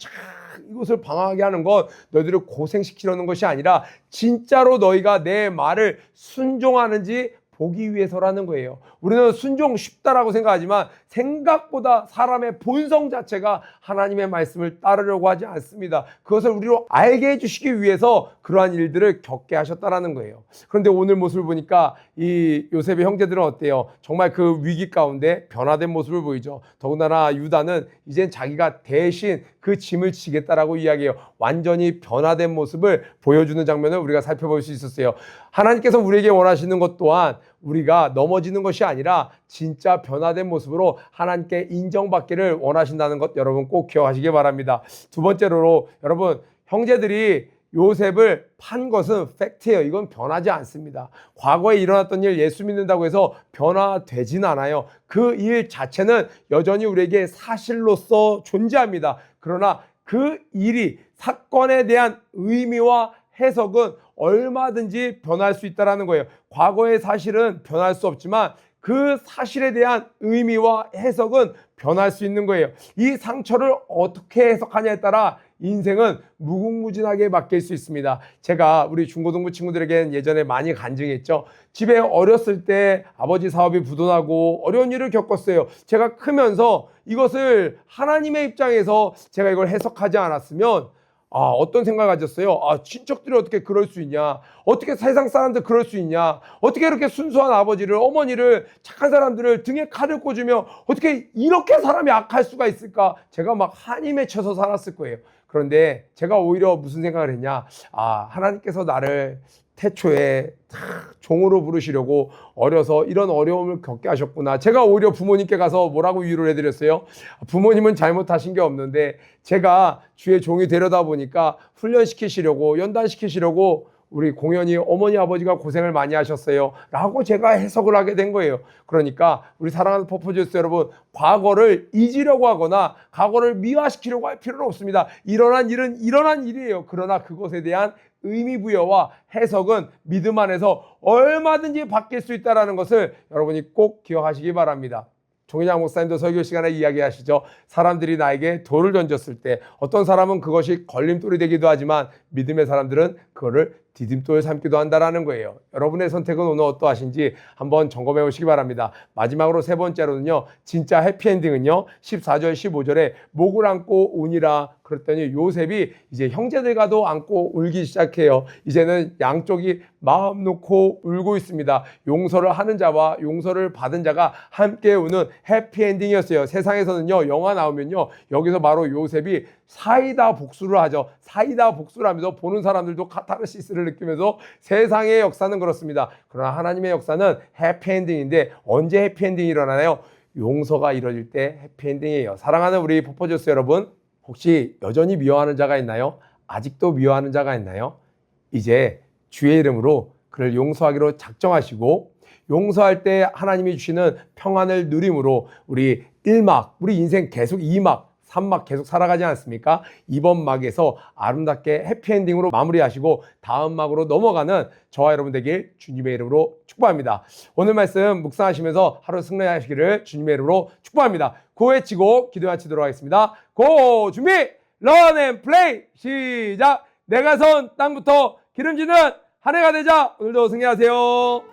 이곳을 방황하게 하는 건 너희들을 고생시키려는 것이 아니라 진짜로 너희가 내 말을 순종하는지 보기 위해서라는 거예요. 우리는 순종 쉽다라고 생각하지만 생각보다 사람의 본성 자체가 하나님의 말씀을 따르려고 하지 않습니다. 그것을 우리로 알게 해주시기 위해서 그러한 일들을 겪게 하셨다라는 거예요. 그런데 오늘 모습을 보니까 이 요셉의 형제들은 어때요? 정말 그 위기 가운데 변화된 모습을 보이죠. 더군다나 유다는 이젠 자기가 대신 그 짐을 지겠다라고 이야기해요. 완전히 변화된 모습을 보여주는 장면을 우리가 살펴볼 수 있었어요. 하나님께서 우리에게 원하시는 것 또한 우리가 넘어지는 것이 아니라 진짜 변화된 모습으로 하나님께 인정받기를 원하신다는 것 여러분 꼭 기억하시기 바랍니다. 두 번째로 여러분 형제들이 요셉을 판 것은 팩트예요. 이건 변하지 않습니다. 과거에 일어났던 일 예수 믿는다고 해서 변화되진 않아요. 그 일 자체는 여전히 우리에게 사실로서 존재합니다. 그러나 그 일이 사건에 대한 의미와 해석은 얼마든지 변할 수 있다는 거예요. 과거의 사실은 변할 수 없지만 그 사실에 대한 의미와 해석은 변할 수 있는 거예요. 이 상처를 어떻게 해석하냐에 따라 인생은 무궁무진하게 바뀔 수 있습니다. 제가 우리 중고등부 친구들에게는 예전에 많이 간증했죠. 집에 어렸을 때 아버지 사업이 부도나고 어려운 일을 겪었어요. 제가 크면서 이것을 하나님의 입장에서 제가 이걸 해석하지 않았으면 어떤 생각을 가졌어요? 친척들이 어떻게 그럴 수 있냐? 어떻게 세상 사람들 그럴 수 있냐? 어떻게 이렇게 순수한 아버지를, 어머니를, 착한 사람들을 등에 칼을 꽂으며 어떻게 이렇게 사람이 악할 수가 있을까? 제가 막 한이 맺혀서 살았을 거예요. 그런데 제가 오히려 무슨 생각을 했냐? 하나님께서 나를 태초에 종으로 부르시려고 어려서 이런 어려움을 겪게 하셨구나. 제가 오히려 부모님께 가서 뭐라고 위로를 해드렸어요? 부모님은 잘못하신 게 없는데 제가 주의 종이 되려다 보니까 훈련시키시려고 연단시키시려고 우리 공연히 어머니 아버지가 고생을 많이 하셨어요 라고 제가 해석을 하게 된 거예요. 그러니까 우리 사랑하는 퍼포즈스 여러분, 과거를 잊으려고 하거나 과거를 미화시키려고 할 필요는 없습니다. 일어난 일은 일어난 일이에요. 그러나 그것에 대한 의미 부여와 해석은 믿음 안에서 얼마든지 바뀔 수 있다는 것을 여러분이 꼭 기억하시기 바랍니다. 종희장 목사님도 설교 시간에 이야기하시죠. 사람들이 나에게 돌을 던졌을 때 어떤 사람은 그것이 걸림돌이 되기도 하지만 믿음의 사람들은 그거를 디딤돌 삼기도 한다라는 거예요. 여러분의 선택은 오늘 어떠하신지 한번 점검해 보시기 바랍니다. 마지막으로 세 번째로는요. 진짜 해피엔딩은요. 14절 15절에 목을 안고 우니라 그랬더니 요셉이 이제 형제들과도 안고 울기 시작해요. 이제는 양쪽이 마음 놓고 울고 있습니다. 용서를 하는 자와 용서를 받은 자가 함께 우는 해피엔딩이었어요. 세상에서는요. 영화 나오면요. 여기서 바로 요셉이 사이다 복수를 하죠. 사이다 복수를 하면서 보는 사람들도 카타르시스를 느끼면서 세상의 역사는 그렇습니다. 그러나 하나님의 역사는 해피엔딩인데 언제 해피엔딩이 일어나나요? 용서가 이루어질 때 해피엔딩이에요. 사랑하는 우리 퍼포저스 여러분, 혹시 여전히 미워하는 자가 있나요? 아직도 미워하는 자가 있나요? 이제 주의 이름으로 그를 용서하기로 작정하시고 용서할 때 하나님이 주시는 평안을 누림으로 우리 1막, 우리 인생 계속 2막, 3막 계속 살아가지 않습니까? 이번 막에서 아름답게 해피엔딩으로 마무리하시고 다음 막으로 넘어가는 저와 여러분 되길 주님의 이름으로 축복합니다. 오늘 말씀 묵상하시면서 하루 승리하시기를 주님의 이름으로 축복합니다. 고해치고 기도하치도록 하겠습니다. 고! 준비! 런 앤 플레이! 시작! 내가 선 땅부터 기름지는 한 해가 되자! 오늘도 승리하세요.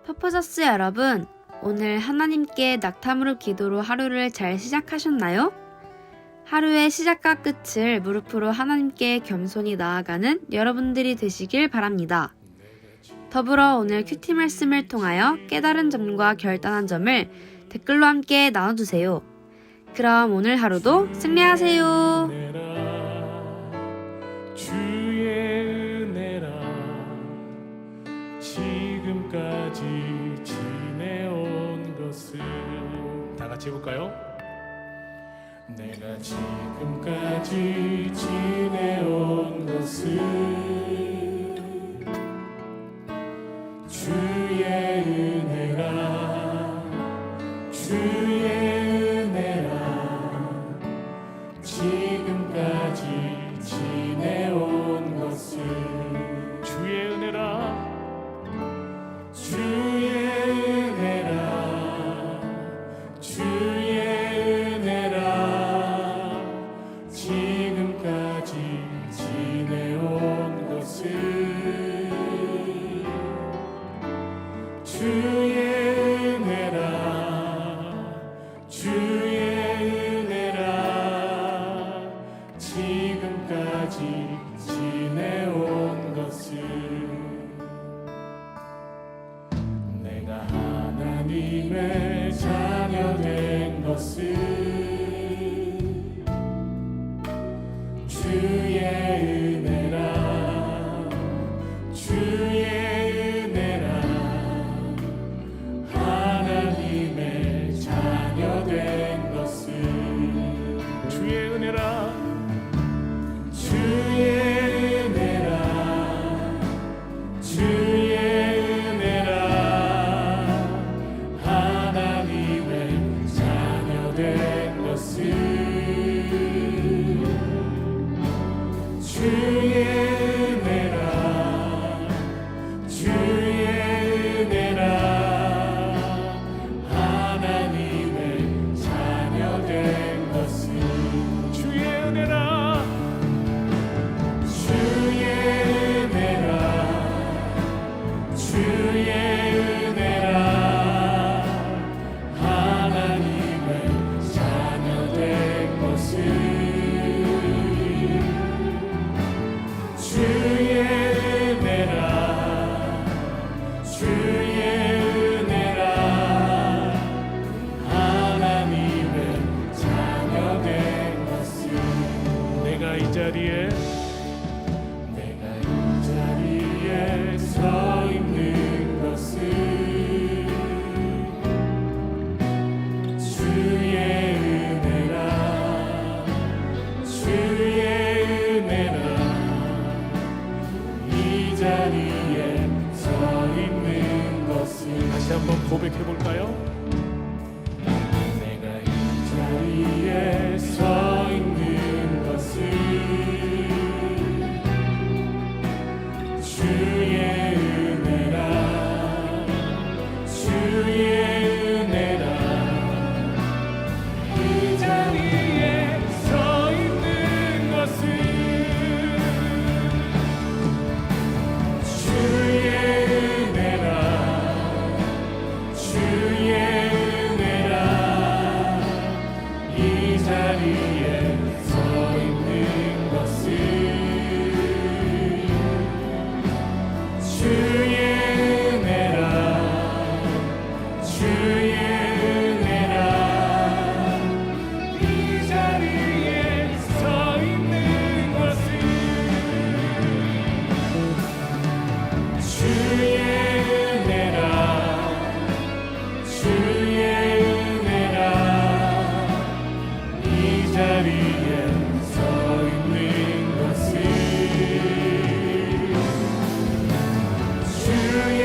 퍼포저스 여러분, 오늘 하나님께 낙타무릎 기도로 하루를 잘 시작하셨나요? 하루의 시작과 끝을 무릎으로 하나님께 겸손히 나아가는 여러분들이 되시길 바랍니다. 더불어 오늘 큐티 말씀을 통하여 깨달은 점과 결단한 점을 댓글로 함께 나눠주세요. 그럼 오늘 하루도 승리하세요. 주의 은혜라 지금까지 지내온 것을 다 같이 해볼까요? 내가 지금까지 지내온 것을 주의 은혜라 주의 은혜라 지금까지 지내온 것을 주의 은혜라 주의 은혜라 주의 은혜라 지금까지 지내온 것을 주의 은혜라 하나님의 자녀된 것을 주의 은혜라 주의 은혜라 하나님의 자녀된 것을 내가 이 자리에 서 있는 것은 주의 은혜라 주의 은혜라 이 자리에 서 있는 것은 다시 한번 고백해 볼까요? 내가 이 자리에 서 있는 것은 주의 은혜라 주의 은혜라 이 자리에 서 있는 것은 주의 은혜라 주의 은혜라 이 자리에 서 있는 것은 주의 은혜라 주의 은혜라 이 자리에 서 있는 것은 주의 은혜라 주의 은혜라 이 자리에 서 있는 것은 주의